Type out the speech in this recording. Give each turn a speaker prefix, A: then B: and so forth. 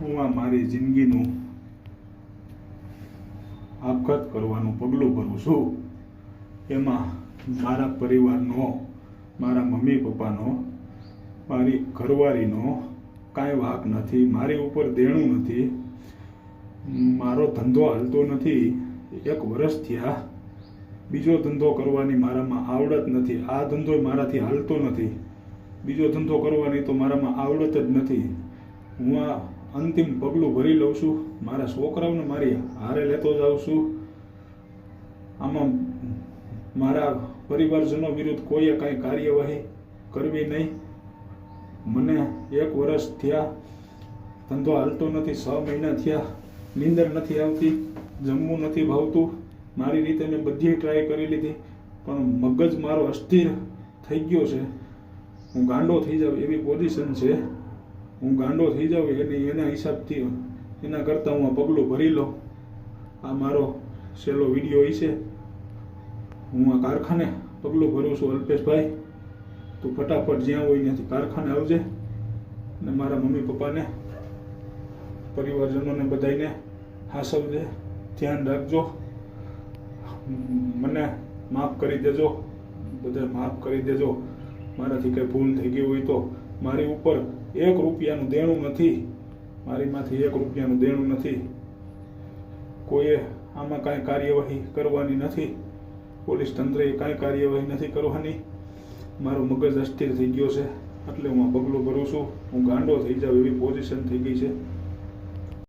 A: હું આ મારી જિંદગીનું આપઘાત કરવાનું પગલું ભરું છું. એમાં મારા પરિવારનો, મારા મમ્મી પપ્પાનો, મારી ઘરવાળીનો કાંઈ વાંક નથી. મારી ઉપર દેણું નથી. મારો ધંધો હાલતો નથી. 1 વર્ષ થયા. બીજો ધંધો કરવાની મારામાં આવડત નથી. આ ધંધો મારાથી હાલતો નથી. બીજો ધંધો કરવાની તો મારામાં આવડત જ નથી. હું આ અંતિમ પગલું ભરી લઉં છું. મારા છોકરાઓને મારી હારે લેતો જાઉં છું. આમાં મારા પરિવારજનો વિરુદ્ધ કોઈએ કાંઈ કાર્યવાહી કરવી નહીં. મને 1 વર્ષ થયા, ધંધો હાલતો નથી. 6 મહિના થયા, નીંદર નથી આવતી, જમવું નથી ભાવતું. મારી રીતે મેં બધી ટ્રાય કરી લીધી, પણ મગજ મારો અસ્થિર થઈ ગયો છે. હું ગાંડો થઈ જાઉં એવી પોઝિશન છે. હું ગાંડો થઈ જાઉં એના હિસાબથી એના કરતાં હું આ પગલું ભરી લઉં. આ મારો છેલ્લો વિડીયો છે. હું આ કારખાને પગલું ભરું છું. અલ્પેશભાઈ, તું ફટાફટ જ્યાં હોય ત્યાંથી કારખાને આવજે અને મારા મમ્મી પપ્પાને, પરિવારજનોને બધાને હાસવજે, ધ્યાન રાખજો. મને માફ કરી દેજો, બધા માફ કરી દેજો. મારાથી કંઈ ભૂલ થઈ ગઈ હોય તો. મારી ઉપર 1 રૂપિયાનું દેણું નથી. મારીમાંથી 1 રૂપિયાનું દેણું નથી. કોઈએ આમાં કાંઈ કાર્યવાહી કરવાની નથી. પોલીસ તંત્રએ કાંઈ કાર્યવાહી નથી કરવાની. મારો મગજ અસ્થિર થઈ ગયો છે, એટલે હું આ પગલું ભરું છું. હું ગાંડો થઈ જાઉં એવી પોઝિશન થઈ ગઈ છે.